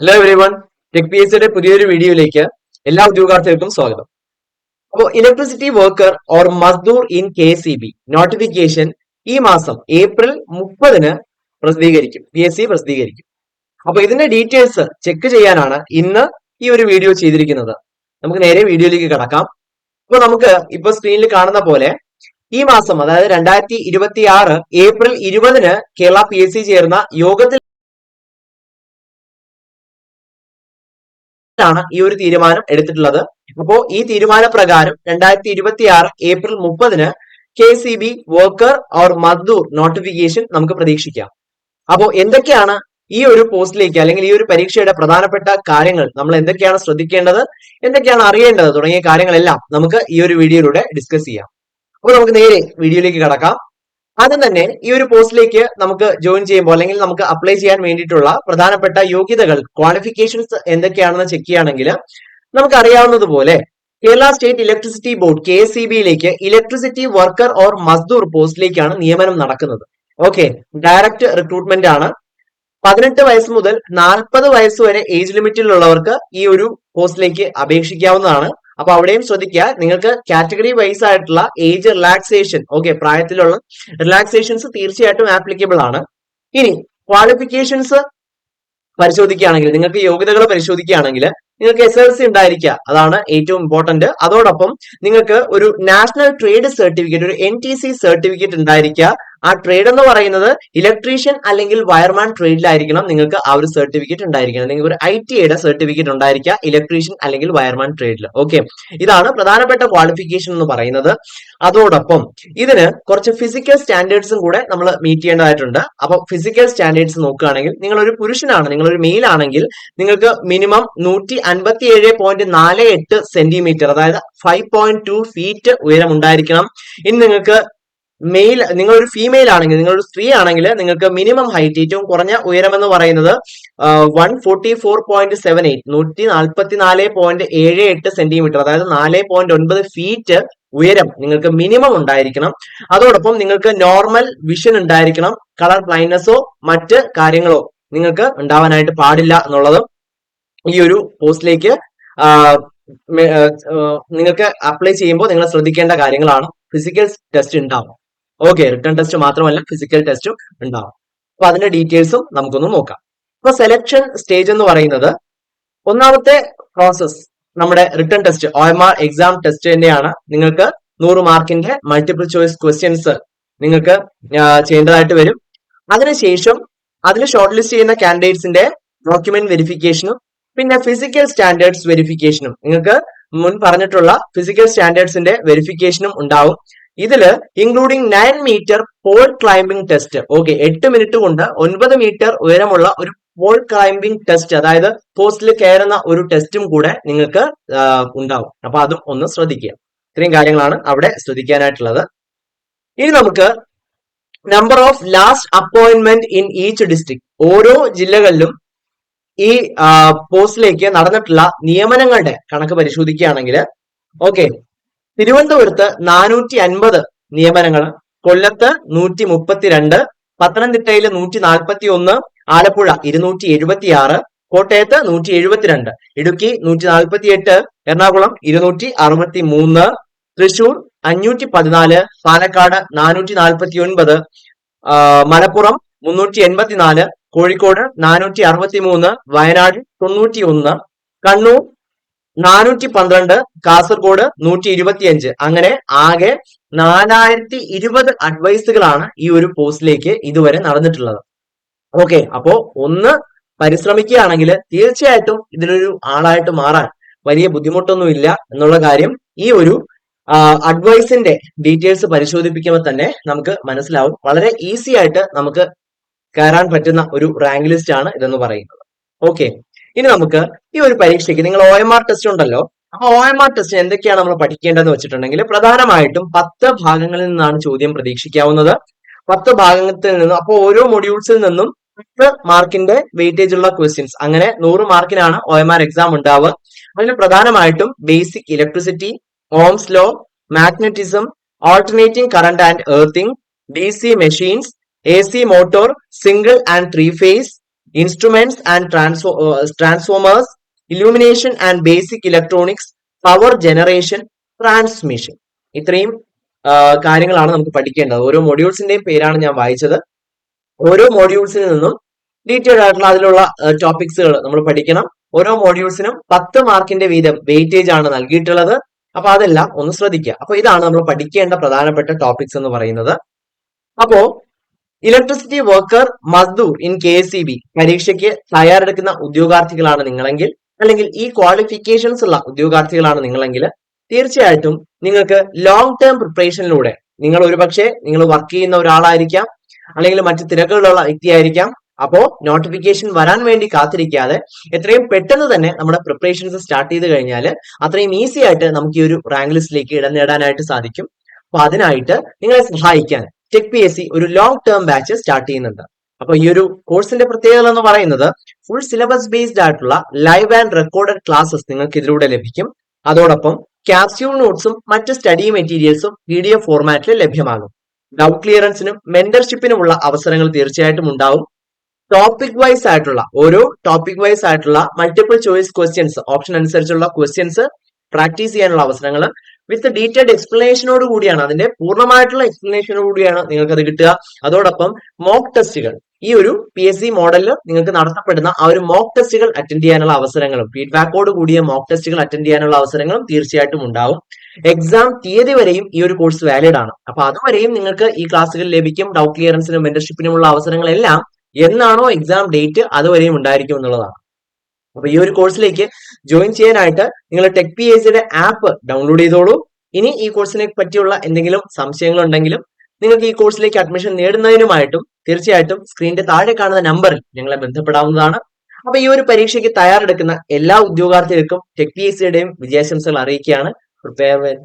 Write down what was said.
Hello every one, tech P S സിയുടെ പുതിയൊരു വീഡിയോയിലേക്ക് എല്ലാ ഉദ്യോഗാർത്ഥികൾക്കും സ്വാഗതം. അപ്പോൾ electricity worker or Mazdoor in KCB notification ഈ മാസം ഏപ്രിൽ 30-ന് പ്രസിദ്ധീകരിക്കും, PSC പ്രസിദ്ധീകരിക്കും. അപ്പൊ ഇതിന്റെ ഡീറ്റെയിൽസ് ചെക്ക് ചെയ്യാനാണ് ഇന്ന് ഈ ഒരു വീഡിയോ ചെയ്തിരിക്കുന്നത്. നമുക്ക് നേരെ വീഡിയോയിലേക്ക് കടക്കാം. അപ്പൊ നമുക്ക് ഇപ്പൊ സ്ക്രീനിൽ കാണുന്ന പോലെ ഈ മാസം, അതായത് 2026 ഏപ്രിൽ 20-ന് കേരള PSC ചേർന്ന യോഗത്തിൽ ാണ് ഈ ഒരു തീരുമാനം എടുത്തിട്ടുള്ളത്. അപ്പോ ഈ തീരുമാന പ്രകാരം 2026 ഏപ്രിൽ 30-ന് KCB worker or Mazdoor notification നമുക്ക് പ്രതീക്ഷിക്കാം. അപ്പോ എന്തൊക്കെയാണ് ഈ ഒരു പോസ്റ്റിലേക്ക് അല്ലെങ്കിൽ ഈ ഒരു പരീക്ഷയുടെ പ്രധാനപ്പെട്ട കാര്യങ്ങൾ, നമ്മൾ എന്തൊക്കെയാണ് ശ്രദ്ധിക്കേണ്ടത്, എന്തൊക്കെയാണ് അറിയേണ്ടത് തുടങ്ങിയ കാര്യങ്ങളെല്ലാം നമുക്ക് ഈ ഒരു വീഡിയോയിലൂടെ ഡിസ്കസ് ചെയ്യാം. അപ്പോൾ നമുക്ക് നേരെ വീഡിയോയിലേക്ക് കടക്കാം. ആദ്യം തന്നെ ഈ ഒരു പോസ്റ്റിലേക്ക് നമുക്ക് ജോയിൻ ചെയ്യുമ്പോൾ അല്ലെങ്കിൽ നമുക്ക് അപ്ലൈ ചെയ്യാൻ വേണ്ടിയിട്ടുള്ള പ്രധാനപ്പെട്ട യോഗ്യതകൾ, ക്വാളിഫിക്കേഷൻസ് എന്തൊക്കെയാണെന്ന് ചെക്ക് ചെയ്യുകയാണെങ്കിൽ നമുക്ക് അറിയാവുന്നതുപോലെ കേരള സ്റ്റേറ്റ് ഇലക്ട്രിസിറ്റി ബോർഡ് KCB-യിലേക്ക് ഇലക്ട്രിസിറ്റി വർക്കർ ഓർ മസ്ദൂർ പോസ്റ്റിലേക്കാണ് നിയമനം നടക്കുന്നത്. ഓക്കെ, ഡയറക്റ്റ് റിക്രൂട്ട്മെന്റ് ആണ്. 18 വയസ്സ് മുതൽ 40 വയസ്സ് വരെ ഏജ് ലിമിറ്റിലുള്ളവർക്ക് ഈ ഒരു പോസ്റ്റിലേക്ക് അപേക്ഷിക്കാവുന്നതാണ്. അപ്പൊ അവിടെയും ശ്രദ്ധിക്കുക, നിങ്ങൾക്ക് കാറ്റഗറി വൈസ് ആയിട്ടുള്ള ഏജ് റിലാക്സേഷൻ, ഓക്കെ, പ്രായത്തിലുള്ള റിലാക്സേഷൻസ് തീർച്ചയായിട്ടും ആപ്ലിക്കബിൾ ആണ്. ഇനി ക്വാളിഫിക്കേഷൻസ് പരിശോധിക്കുകയാണെങ്കിൽ, നിങ്ങൾക്ക് യോഗ്യതകൾ പരിശോധിക്കുകയാണെങ്കിൽ നിങ്ങൾക്ക് SLC ഉണ്ടായിരിക്കുക, അതാണ് ഏറ്റവും ഇമ്പോർട്ടന്റ്. അതോടൊപ്പം നിങ്ങൾക്ക് ഒരു നാഷണൽ ട്രേഡ് സർട്ടിഫിക്കറ്റ്, ഒരു NTC സർട്ടിഫിക്കറ്റ് ഉണ്ടായിരിക്കുക. ആ ട്രേഡ് എന്ന് പറയുന്നത് ഇലക്ട്രീഷ്യൻ അല്ലെങ്കിൽ വയർമാൻ ട്രേഡിലായിരിക്കണം നിങ്ങൾക്ക് ആ ഒരു സർട്ടിഫിക്കറ്റ് ഉണ്ടായിരിക്കണം. നിങ്ങൾക്ക് ഒരു ITAയുടെ സർട്ടിഫിക്കറ്റ് ഉണ്ടായിരിക്കുക ഇലക്ട്രീഷ്യൻ അല്ലെങ്കിൽ വയർമാൻ ട്രേഡിൽ. ഓക്കെ, ഇതാണ് പ്രധാനപ്പെട്ട ക്വാളിഫിക്കേഷൻ എന്ന് പറയുന്നത്. അതോടൊപ്പം ഇതിന് കുറച്ച് ഫിസിക്കൽ സ്റ്റാൻഡേർഡ്സും കൂടെ നമ്മൾ മീറ്റ് ചെയ്യേണ്ടതായിട്ടുണ്ട്. അപ്പൊ ഫിസിക്കൽ സ്റ്റാൻഡേർഡ്സ് നോക്കുകയാണെങ്കിൽ, നിങ്ങൾ ഒരു പുരുഷനാണ്, നിങ്ങൾ ഒരു മെയിൽ ആണെങ്കിൽ നിങ്ങൾക്ക് മിനിമം 157.48 സെന്റിമീറ്റർ, അതായത് 5.2 ഫീറ്റ് ഉയരം ഉണ്ടായിരിക്കണം. ഇനി നിങ്ങൾക്ക് നിങ്ങൾ ഒരു ഫീമെയിൽ ആണെങ്കിൽ, നിങ്ങളൊരു സ്ത്രീ ആണെങ്കിൽ നിങ്ങൾക്ക് മിനിമം ഹൈറ്റ്, ഏറ്റവും കുറഞ്ഞ ഉയരം എന്ന് പറയുന്നത് 144.78 144.78 സെന്റിമീറ്റർ, അതായത് 4.9 ഫീറ്റ് ഉയരം നിങ്ങൾക്ക് മിനിമം ഉണ്ടായിരിക്കണം. അതോടൊപ്പം നിങ്ങൾക്ക് നോർമൽ വിഷൻ ഉണ്ടായിരിക്കണം. കളർ ബ്ലൈൻഡ്നെസ്സോ മറ്റ് കാര്യങ്ങളോ നിങ്ങൾക്ക് ഉണ്ടാവാനായിട്ട് പാടില്ല എന്നുള്ളത് ഈ ഒരു പോസ്റ്റിലേക്ക് നിങ്ങൾക്ക് അപ്ലൈ ചെയ്യുമ്പോൾ നിങ്ങൾ ശ്രദ്ധിക്കേണ്ട കാര്യങ്ങളാണ്. ഫിസിക്കൽ ടെസ്റ്റ് ഉണ്ടാവും. ഓക്കെ, റിട്ടേൺ ടെസ്റ്റ് മാത്രമല്ല ഫിസിക്കൽ ടെസ്റ്റും ഉണ്ടാവും. അപ്പൊ അതിന്റെ ഡീറ്റെയിൽസും നമുക്കൊന്ന് നോക്കാം. അപ്പൊ സെലക്ഷൻ സ്റ്റേജ് എന്ന് പറയുന്നത്, ഒന്നാമത്തെ പ്രോസസ് നമ്മുടെ return test, OMR exam test തന്നെയാണ്. നിങ്ങൾക്ക് 100 മാർക്കിന്റെ മൾട്ടിപ്പിൾ ചോയ്സ് ക്വസ്റ്റ്യൻസ് നിങ്ങൾക്ക് ചെയ്യേണ്ടതായിട്ട് വരും. അതിനുശേഷം അതിൽ ഷോർട്ട് ലിസ്റ്റ് ചെയ്യുന്ന കാൻഡിഡേറ്റ്സിന്റെ ഡോക്യുമെന്റ് വെരിഫിക്കേഷനും പിന്നെ ഫിസിക്കൽ സ്റ്റാൻഡേർഡ്സ് വെരിഫിക്കേഷനും, നിങ്ങൾക്ക് മുൻ പറഞ്ഞിട്ടുള്ള ഫിസിക്കൽ സ്റ്റാൻഡേർഡ്സിന്റെ വെരിഫിക്കേഷനും ഉണ്ടാവും. ഇതില് including 9 metre pole climbing test. Okay, 8 minute കൊണ്ട് 9 മീറ്റർ ഉയരമുള്ള ഒരു പോൾ ക്ലൈംബിംഗ് ടെസ്റ്റ്, അതായത് പോസ്റ്റിൽ കയറുന്ന ഒരു ടെസ്റ്റും കൂടെ നിങ്ങൾക്ക് ഉണ്ടാവും. അപ്പൊ അതും ഒന്ന് ശ്രദ്ധിക്കുക. ഇത്രയും കാര്യങ്ങളാണ് അവിടെ ശ്രദ്ധിക്കാനായിട്ടുള്ളത്. ഇനി നമുക്ക് number of last appointment in each district, ഓരോ ജില്ലകളിലും ഈ പോസ്റ്റിലേക്ക് നടന്നിട്ടുള്ള നിയമനങ്ങളുടെ കണക്ക് പരിശോധിക്കുകയാണെങ്കിൽ, ഓക്കെ, തിരുവനന്തപുരത്ത് 450 നിയമനങ്ങൾ, കൊല്ലത്ത് 132, പത്തനംതിട്ടയിൽ 141, ആലപ്പുഴ 276, കോട്ടയത്ത് 172, ഇടുക്കി 148, എറണാകുളം 263, തൃശൂർ 514, പാലക്കാട് 449, മലപ്പുറം 384, കോഴിക്കോട് 463, വയനാട് 91, കണ്ണൂർ 412, കാസർഗോഡ് 125. അങ്ങനെ ആകെ 4020 അഡ്വൈസുകളാണ് ഈ ഒരു പോസ്റ്റിലേക്ക് ഇതുവരെ നടന്നിട്ടുള്ളത്. ഓക്കെ, അപ്പോ ഒന്ന് പരിശ്രമിക്കുകയാണെങ്കിൽ തീർച്ചയായിട്ടും ഇതിലൊരു ആളായിട്ട് മാറാൻ വലിയ ബുദ്ധിമുട്ടൊന്നുമില്ല എന്നുള്ള കാര്യം ഈ ഒരു അഡ്വൈസിന്റെ ഡീറ്റെയിൽസ് പരിശോധിപ്പിക്കുമ്പോൾ തന്നെ നമുക്ക് മനസ്സിലാവും. വളരെ ഈസി ആയിട്ട് നമുക്ക് കയറാൻ പറ്റുന്ന ഒരു റാങ്ക് ലിസ്റ്റ് ആണ് ഇതെന്ന് പറയുന്നത്. ഓക്കെ, ഇനി നമുക്ക് ഈ ഒരു പരീക്ഷയ്ക്ക് നിങ്ങൾ OMR ടെസ്റ്റ് ഉണ്ടല്ലോ, അപ്പൊ OMR ടെസ്റ്റ് എന്തൊക്കെയാണ് നമ്മൾ പഠിക്കേണ്ടതെന്ന് വെച്ചിട്ടുണ്ടെങ്കിൽ, പ്രധാനമായിട്ടും 10 ഭാഗങ്ങളിൽ നിന്നാണ് ചോദ്യം പ്രതീക്ഷിക്കാവുന്നത്. 10 ഭാഗത്തിൽ നിന്നും, അപ്പോൾ ഓരോ മൊഡ്യൂൾസിൽ നിന്നും 10 മാർക്കിന്റെ വെയിറ്റേജ് ഉള്ള ക്വസ്റ്റ്യൻസ്, അങ്ങനെ 100 മാർക്കിനാണ് OMR എക്സാം ഉണ്ടാവുക. അതിൽ പ്രധാനമായിട്ടും basic electricity, Ohm's law, magnetism, alternating current and earthing, DC machines, AC motor, single and 3 phase, instruments and transformers, illumination and basic electronics, power generation, transmission. ഇത്രയും കാര്യങ്ങളാണ് നമുക്ക് പഠിക്കേണ്ടത്. ഓരോ മൊഡ്യൂൾസിന്റെയും പേരാണ് ഞാൻ വായിച്ചത്. ഓരോ മൊഡ്യൂൾസിൽ നിന്നും ഡീറ്റെയിൽഡ് ആയിട്ടുള്ള അതിലുള്ള ടോപ്പിക്സുകൾ നമ്മൾ പഠിക്കണം. ഓരോ മൊഡ്യൂൾസിനും 10 മാർക്കിന്റെ വീതം വെയിറ്റേജ് ആണ് നൽകിയിട്ടുള്ളത്. അപ്പൊ അതെല്ലാം ഒന്ന് ശ്രദ്ധിക്കുക. അപ്പൊ ഇതാണ് നമ്മൾ പഠിക്കേണ്ട പ്രധാനപ്പെട്ട ടോപ്പിക്സ് എന്ന് പറയുന്നത്. അപ്പോ electricity worker, Mazdoor in KSEB പരീക്ഷയ്ക്ക് തയ്യാറെടുക്കുന്ന ഉദ്യോഗാർത്ഥികളാണ് നിങ്ങളെങ്കിൽ, അല്ലെങ്കിൽ ഈ ക്വാളിഫിക്കേഷൻസ് ഉള്ള ഉദ്യോഗാർത്ഥികളാണ് നിങ്ങളെങ്കിൽ, തീർച്ചയായിട്ടും നിങ്ങൾക്ക് ലോങ് ടേം പ്രിപ്പറേഷനിലൂടെ നിങ്ങൾ വർക്ക് ചെയ്യുന്ന ഒരാളായിരിക്കാം, അല്ലെങ്കിൽ മറ്റു തിരക്കുകളുള്ള വ്യക്തിയായിരിക്കാം. അപ്പോ നോട്ടിഫിക്കേഷൻ വരാൻ വേണ്ടി കാത്തിരിക്കാതെ എത്രയും പെട്ടെന്ന് തന്നെ നമ്മുടെ പ്രിപ്പറേഷൻസ് സ്റ്റാർട്ട് ചെയ്ത് കഴിഞ്ഞാൽ അത്രയും ഈസി ആയിട്ട് നമുക്ക് ഈ ഒരു റാങ്ക് ലിസ്റ്റിലേക്ക് ഇടം നേടാനായിട്ട് സാധിക്കും. അപ്പൊ അതിനായിട്ട് നിങ്ങളെ സഹായിക്കാൻ ടെക് PSC ഒരു ലോങ് ടേം ബാച്ച് സ്റ്റാർട്ട് ചെയ്യുന്നുണ്ട്. അപ്പൊ ഈ ഒരു കോഴ്സിന്റെ പ്രത്യേകത എന്ന് പറയുന്നത് ഫുൾ സിലബസ് ബേസ്ഡ് ആയിട്ടുള്ള ലൈവ് ആൻഡ് റെക്കോർഡഡ് ക്ലാസ്സസ് നിങ്ങൾക്ക് ഇതിലൂടെ ലഭിക്കും. അതോടൊപ്പം ക്യാപ്സ്യൂൾ നോട്ട്സും മറ്റ് സ്റ്റഡി മെറ്റീരിയൽസും PDF ഫോർമാറ്റിൽ ലഭ്യമാകും. ഡൗട്ട് ക്ലിയറൻസിനും മെന്റർഷിപ്പിനുമുള്ള അവസരങ്ങൾ തീർച്ചയായിട്ടും ഉണ്ടാവും. ഓരോ ടോപ്പിക് വൈസ് ആയിട്ടുള്ള മൾട്ടിപ്പിൾ ചോയ്സ് ക്വസ്റ്റ്യൻസ്, ഓപ്ഷൻ അനുസരിച്ചുള്ള ക്വസ്റ്റ്യൻസ് പ്രാക്ടീസ് ചെയ്യാനുള്ള അവസരങ്ങൾ വിത്ത് ഡീറ്റെയിൽഡ് എക്സ്പ്ലനേഷനോട് കൂടിയാണ്, അതിന്റെ പൂർണ്ണമായിട്ടുള്ള എക്സ്പ്ലനേഷനോട് കൂടിയാണ് നിങ്ങൾക്ക് അത് കിട്ടുക. അതോടൊപ്പം മോക്ക് ടെസ്റ്റുകൾ, ഈ ഒരു PSC മോഡലിൽ നിങ്ങൾക്ക് നടത്തപ്പെടുന്ന ആ ഒരു മോക്ക് ടെസ്റ്റുകൾ അറ്റൻഡ് ചെയ്യാനുള്ള അവസരങ്ങളും, ഫീഡ്ബാക്കോട് കൂടിയ മോക്ക് ടെസ്റ്റുകൾ അറ്റൻഡ് ചെയ്യാനുള്ള അവസരങ്ങളും തീർച്ചയായിട്ടും ഉണ്ടാവും. എക്സാം തീയതി വരെയും ഈ ഒരു കോഴ്സ് വാലിഡ് ആണ്. അപ്പൊ അതുവരെയും നിങ്ങൾക്ക് ഈ ക്ലാസ്സുകൾ ലഭിക്കും. ഡൗട്ട് ക്ലിയറൻസിനും മെന്റർഷിപ്പിനുമുള്ള അവസരങ്ങളെല്ലാം എന്നാണോ എക്സാം ഡേറ്റ് അതുവരെയും ഉണ്ടായിരിക്കും എന്നുള്ളതാണ്. അപ്പൊ ഈ ഒരു കോഴ്സിലേക്ക് ജോയിൻ ചെയ്യാനായിട്ട് നിങ്ങൾ ടെക് PSCയുടെ ആപ്പ് ഡൗൺലോഡ് ചെയ്തോളൂ. ഇനി ഈ കോഴ്സിനെ പറ്റിയുള്ള എന്തെങ്കിലും സംശയങ്ങൾ ഉണ്ടെങ്കിലും നിങ്ങൾക്ക് ഈ കോഴ്സിലേക്ക് അഡ്മിഷൻ നേടുന്നതിനുമായിട്ടും തീർച്ചയായിട്ടും സ്ക്രീനിന്റെ താഴെ കാണുന്ന നമ്പറിൽ ഞങ്ങളെ ബന്ധപ്പെടാവുന്നതാണ്. അപ്പൊ ഈ ഒരു പരീക്ഷയ്ക്ക് തയ്യാറെടുക്കുന്ന എല്ലാ ഉദ്യോഗാർത്ഥികൾക്കും ടെക് PSCയുടെയും വിജയാശംസകൾ അറിയിക്കുകയാണ്. Prepare well.